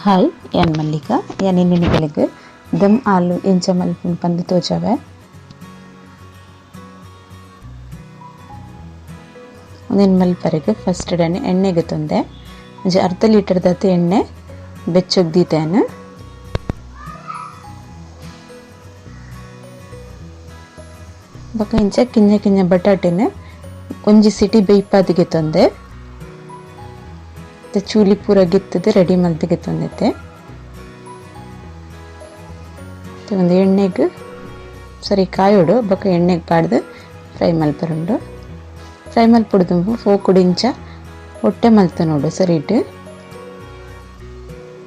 Hi ಯಾನ್ ಮಲ್ಲಿಕಾ ಯಾನ್ ಇನ್ನಿನ ಬೆಳಗ್ಗೆ ದಮ್ ಆಲು ಎಂಚ ಮಲ್ಪುಂಡು ಪಂದ್ ತೋಜಾವೆ. ಒಂದಿನ ಮಲ್ಪರೆಗ್ ಫಸ್ಟ್ ಡನೆ ಎಣ್ಣೆಗೆ ತೊಂದೆ ಒಂಜಿ ಅರ್ಧ ಲೀಟರ್ ದತ್ತ ಎಣ್ಣೆ ಬೆಚ್ಚಗ್ ದೀತೇನೆ. ಬೊಕ ಇಂಚ ಕಿಂಜ ಕಿಂಜ ಬಟಾಟೆನೆ ಒಂಜಿ ಸಿಟಿ ಬೇಯ್ಪಾದಿಗೆ ತೊಂದೆ ಚೂಲಿ ಪೂರ ಗಿತ್ತದ ರೆಡಿ ಮಲ್ತಿಗೆ ತಂದೈತೆ. ಒಂದು ಎಣ್ಣೆಗೆ ಸರಿ ಕಾಯೋಡು ಬೊಕ ಎಣ್ಣೆಗೆ ಪಾಡ್ದು ಫ್ರೈ ಮಲ್ಪರುಂಡು. ಫ್ರೈ ಮಲ್ಪುಡ್ದು ಫೋಕುಡು ಇಂಚ ಹೊಟ್ಟೆ ಮಲ್ತ ನೋಡು ಸರಿಟ್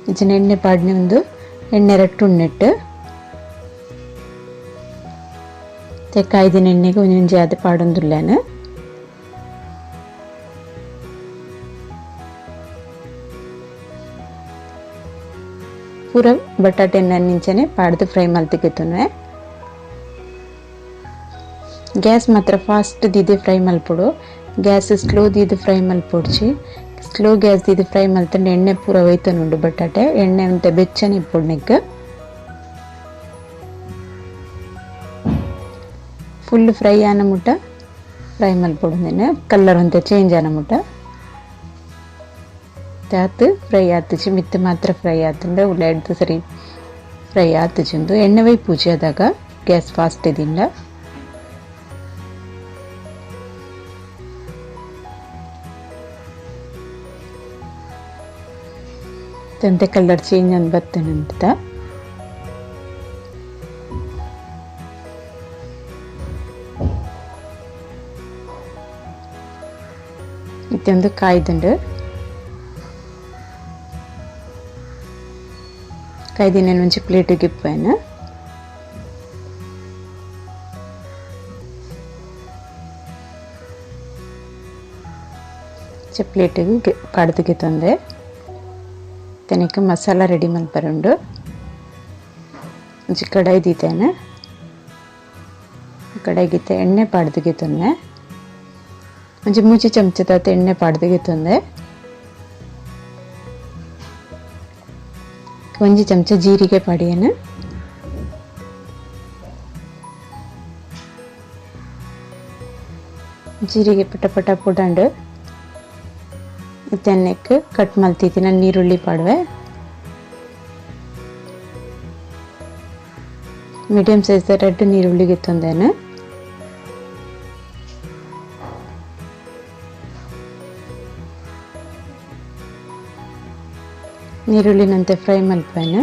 ಇಂಚಿನ ಎಣ್ಣೆ ಪಾಡ್ನೆ ಒಂದು ಎಣ್ಣೆ ರಟ್ಟುಣ್ಣೆಟ್ಟು ಕಾಯ್ದಿನ ಎಣ್ಣೆಗೆ ಒಂಜೊಂಜಿ ಆದ ಪಾಡೊಂದುಲ್ಲೇನು. ಪೂರ ಬಟಾಟೆ ನಿಂಚನೆ ಪಾಡ್ದು ಫ್ರೈ ಮಲ್ತಿಗೆತ್ತುನೆ. ಗ್ಯಾಸ್ ಮಾತ್ರ ಫಾಸ್ಟ್ ದೀದೆ ಫ್ರೈ ಮಲ್ಪೊಡು, ಗ್ಯಾಸ್ ಸ್ಲೋ ದೀದು ಫ್ರೈ ಮಲ್ಪೊಡ್ಚಿ. ಸ್ಲೋ ಗ್ಯಾಸ್ ದೀದು ಫ್ರೈ ಮಲ್ತಂಡು ಎಣ್ಣೆ ಪೂರ ಒಯ್ತನುಂಡು ಬಟಾಟೆ ಎಣ್ಣೆ ಅಂತ ಬೆಚ್ಚನೆ ಇಪ್ಪೊಡ್ನೆಗ್ ಫುಲ್ ಫ್ರೈ ಆನ ಮುಟ್ಟ ಫ್ರೈ ಮಲ್ಪೊಡುಂದೇನೆ ಕಲರ್ ಅಂತ ಚೇಂಜ್ ಆನ ಮುಟ್ಟ ಆತು ಫ್ರೈ ಆತುಚಿ ಮಿತ್ತು ಮಾತ್ರ ಫ್ರೈ ಆತಂದ್ರೆ ಉಳ್ಳಾಡ್ದು ಸರಿ ಫ್ರೈ ಆತುಚಿಂದು ಎಣ್ಣೆ ವೈ ಪೂಜೆ ಆದಾಗ ಗ್ಯಾಸ್ ಫಾಸ್ಟ್ ಇದಿಲ್ಲ. ತಂತೆ ಕಲರ್ ಚೇಂಜ್ ಅಂತ ಬರ್ತೇನಂತ ಇತ್ತೊಂದು ಕಾಯ್ದುಂಡು ಕಾಯ್ದಿನ ಒಂಚಿ ಪ್ಲೇಟಿಗೆ ಇಪ್ಪೇನು. ಪ್ಲೇಟಿಗೆ ಪಾಡ್ದಿಗೆ ತಂದೆ ತನಕ ಮಸಾಲ ರೆಡಿ ಮಲ್ಪರುಂಡು. ಒಂಚಿ ಕಡಾಯಿ ದೀತೇನೆ ಕಡಾಯಿಗಿತ್ತ ಎಣ್ಣೆ ಪಾಡ್ದಿಗೆ ತೊಂದೆ ಒಂಚಿ ಮೂಚಿ ಚಮಚದ ಎಣ್ಣೆ ಪಾಡ್ದಿಗೆ ತೊಂದೆ ಒಂಜಿ ಚಮಚ ಜೀರಿಗೆ ಪಾಡಿಯೇನು ಜೀರಿಗೆ ಪಟ ಪಟ ಪುಡಂಡು ತೆನ್ನೆಕ್ ಕಟ್ ಮಲ್ತಿದ್ದಿನ ನೀರುಳ್ಳಿ ಪಾಡುವೆ. ಮೀಡಿಯಂ ಸೈಜ್ ರೆಡ್ ನೀರುಳ್ಳಿಗೆ ತಂದೇನು ನೀರುಳ್ಳಿನಂತೆ ಫ್ರೈ ಮಲ್ಪೇನು.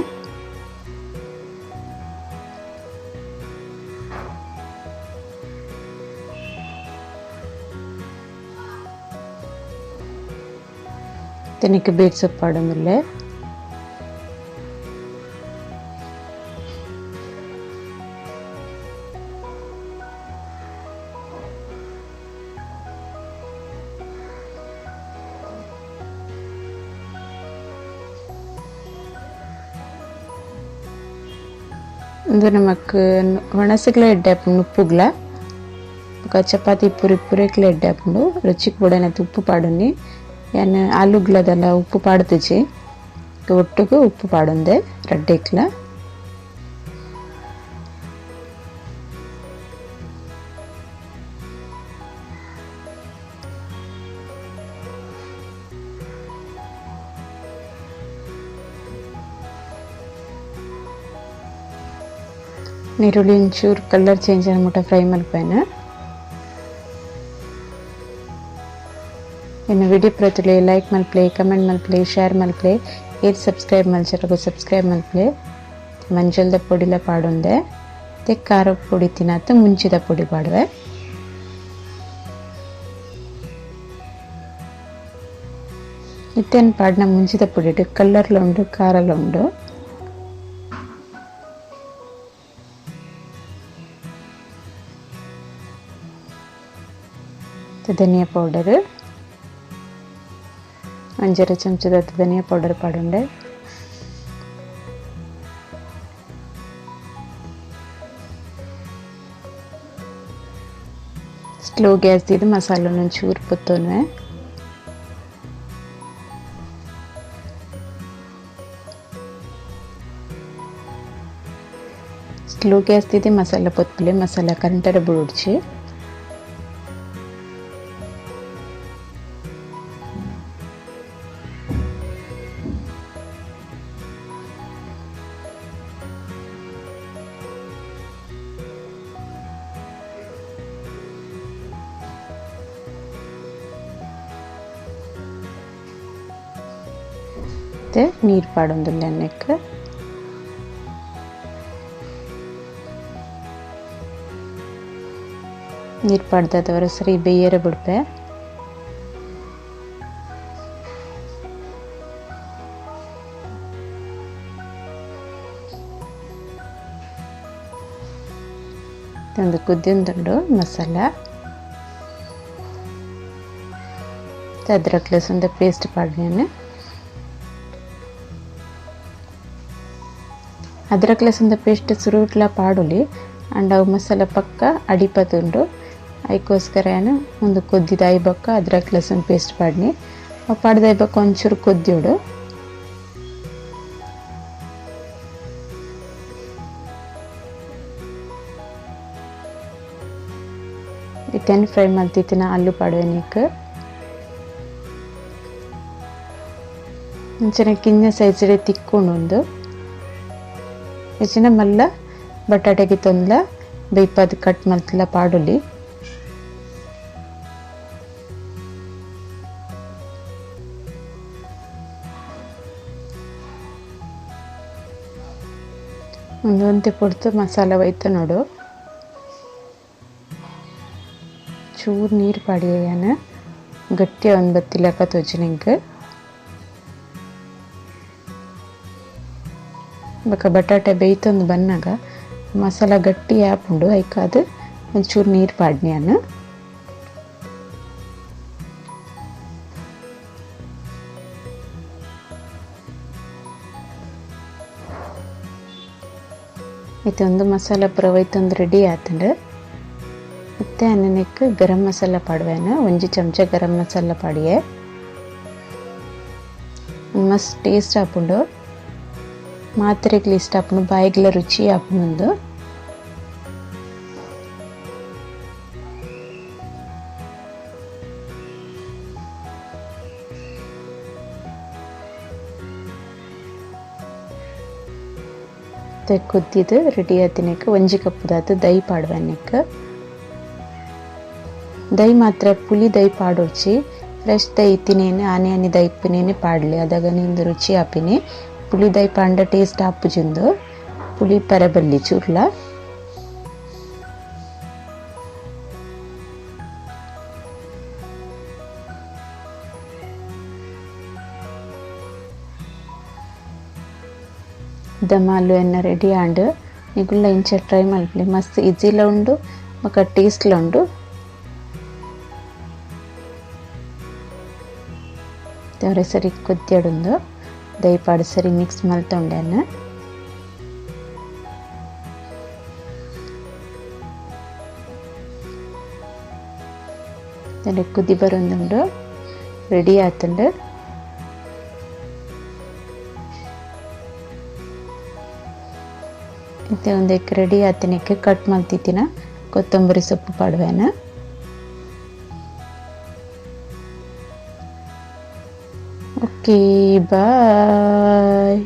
ತೆನಿಕೆ ಬೇಟ್ ಸೊಪ್ಪು ಪಾಡೊಂದುಲ್ಲೆ ಒಂದು ನಮಕ್ ಒಣಸಗ್ಲ ಎಡ್ಡೆ ಹಾಪುಂಡು ಉಪ್ಪುಗ್ಲ ಚಪಾತಿ ಪೂರಿ ಪೂರೆಕ್ಲ ಎಡ್ಡೆ ಹಾಪುಂಡು ರುಚಿಗೆ ಬುಡನೈತೆ ಉಪ್ಪು ಪಾಡುನಿ. ಯಾನ್ ಆಲೂಗ್ಲದೆಲ್ಲ ಉಪ್ಪು ಪಾಡ್ತಿಜಿ ಒಟ್ಟಿಗೆ ಉಪ್ಪು ಪಾಡೊಂದೆ ರಡ್ಡೆಕ್ಲ. ನೀರುಳ್ಳಿ ಒಂಚೂರು ಕಲರ್ ಚೇಂಜ್ ಆಗ ಮುಟ್ಟ ಫ್ರೈ ಮಲ್ಪೇನು. ಇನ್ನು ವಿಡಿಯೋ ಪ್ರತಿಲೆ ಲೈಕ್ ಮಲ್ಪ್ಲೆ ಕಮೆಂಟ್ ಮಲ್ಪ್ಲೆ ಶೇರ್ ಮಲ್ಪ್ಲೆ ಏರ್ ಸಬ್ಸ್ಕ್ರೈಬ್ ಮಲ್ಚರಗು ಸಬ್ಸ್ಕ್ರೈಬ್ ಮಲ್ಪ್ಲೆ. ಮಂಜಲ್ದ ಪೊಡಿಲ ಪಾಡೊಂದೆ ಖಾರ ಪೊಡಿ ತಿನ್ನತ್ತ ಮುಂಚಿದ ಪೊಡಿ ಪಾಡುವೆ. ಇತ್ತೇನು ಪಾಡ್ನ ಮುಂಚಿದ ಪೊಡಿ ಕಲರ್ಲ ಉಂಡು ಖಾರಲ ಉಂಡು. ಧನಿಯಾ ಪೌಡರ್ ಒಂಜರ ಚಮಚದ ಧನಿಯಾ ಪೌಡರ್ ಪಾಡುಂಡೆ. ಸ್ಲೋ ಗ್ಯಾಸ್ ದಿ ಮಸಾಲ ಒಂಚೂರು ಪುತ್ತೋನೆ. ಸ್ಲೋ ಗ್ಯಾಸ್ ದಿದೆ ಮಸಾಲ ಪೊತ್ಪುಲೆ ಮಸಾಲ ಕರೆಂಟರ ಬುಡುಡ್ಚಿ ನೀರು ಪಾಡೊಂದುಲ್ಲೆ ಅನ್ನಕ್ಕೆ ನೀರು ಪಾಡ್ದವರ ಸರಿ ಬೇಯರೆ ಬಿಡ್ಪೆ ಒಂದು ಕುದ್ದಿಂದುಂಡು ಮಸಾಲ ಅದ್ರಕ್ ಲಸಂದ ಪೇಸ್ಟ್ ಪಾಡ್ನೇನೆ ಅದ್ರಕ್ ಲಸಂದ ಪೇಸ್ಟ್ ಸುರುಟ್ಲ ಪಾಡುಲಿ ಅಂಡ್ ಅವು ಮಸಾಲ ಪಕ್ಕ ಅಡಿಪತ್ತುಂಡು ಅದಕ್ಕೋಸ್ಕರ ಏನು ಒಂದು ಕೊದ್ದಿದ ಐಬಕ್ಕ ಅದ್ರಕ್ ಲಸನ್ ಪೇಸ್ಟ್ ಪಾಡ್ನಿ ಪಾಡ್ದ ಐಬಕ್ಕ ಒಂಚೂರು ಕೊದ್ದಿಯೋಡು ಇತ್ತೇನು ಫ್ರೈ ಮಾಡ್ತಿತ್ತಿನ ಆಲೂ ಪಾಡುವೆನಿಕ್ಕೆ ಚೆನ್ನಾಗಿ ಕಿಂಜ ಸೈಜ್ ತಿಕ್ಕೊಂಡು ಹೆಚ್ಚಿನ ಮಲ್ಲ ಬಟಾಟೆಗೆ ತೊಂದ್ಲ ಬೇಯ್ಪದು ಕಟ್ ಮಲ್ತಲ ಪಾಡುಲಿ ಒಂದೊಂತೆ ಪೊಡ್ತು ಮಸಾಲ ಒಯ್ತು ನೋಡು ಚೂರು ನೀರು ಪಾಡಿಯನ ಗಟ್ಟಿ ಒಂದು ಬತ್ತಿಲಕ ತೋಜನಿಂಗೆ ಬಕ ಬಟಾಟೆ ಬೇಯ್ತೊಂದು ಬಂದಾಗ ಮಸಾಲ ಗಟ್ಟಿ ಆಪುಂಡು ಐಕಾದು ಒಂಚೂರು ನೀರು ಪಾಡ್ನ್ಯಾನ ಒಂದು ಮಸಾಲ ಪೂರ ಒಯ್ತೊಂದು ರೆಡಿ ಆತಂಡು ಮತ್ತೆ ಅನ್ನಕ್ಕೆ ಗರಂ ಮಸಾಲ ಪಾಡುವೆನ ಒಂಜಿ ಚಮಚ ಗರಂ ಮಸಾಲ ಪಾಡಿಯೆ ಮಸ್ತ್ ಟೇಸ್ಟ್ ಆಪುಂಡು ಮಾತ್ರೆಗ್ಲಿ ಇಷ್ಟ ಆಪುಂಡು ಬಾಯಿಗ್ಲ ರುಚಿ ಆಪುಂಡು ಕುದ್ದಿದ್ದು ರೆಡಿ ಆತಿನಕ್ಕೆ ಒಂಜಿ ಕಪ್ಪುದಾತು ದೈ ಪಾಡುವನಕ್ಕೆ ದೈ ಮಾತ್ರ ಪುಲಿ ದೈ ಪಾಡೋಚಿ ಫ್ರೆಶ್ ದೈ ತಿನೇನೆ ಆನೆ ದೈ ಇಪ್ಪನೇನೆ ಪಾಡಲಿ ಅದಾಗ ನಿಂದು ರುಚಿ ಆಪಿನಿ ಪುಲಿ ದೈ ಪಾಂಡ ಟೇಸ್ಟ್ ಆಪುಜಿಂದು ಪುಲಿ ಪರಬಲ್ಲಿ ಚೂರ್ಲ ದಮ್ ಆಲೂ ಎನ್ನ ರೆಡಿ ಆಂಡ್ ನಿಗುಲ್ಲ ಇಂಚ ಟ್ರೈ ಮಲ್ಪಲಿ ಮಸ್ತ್ ಈಜಿಲ ಉಂಡು ಮಕ್ಕ ಟೇಸ್ಟ್ಲ ಉಂಡು ದೇವ್ರೆ ಸರಿ ಕೊದ್ದಿಯಾಡುಂದು ದಯಪಾಡು ಸರಿ ಮಿಕ್ಸ್ ಮಲ್ತೊಂಡೆನ ಕುದಿ ಬರೊಂದುಂಡು ರೆಡಿ ಆತುಂಡು ಮತ್ತೆ ಒಂದು ರೆಡಿ ಆತಿನಕ್ಕೆ ಕಟ್ ಮಾಡ್ತಿತ್ತಿನ ಕೊತ್ತಂಬರಿ ಸೊಪ್ಪು ಪಾಡುವೆನ ಓಕೆ ಬಾಯ್.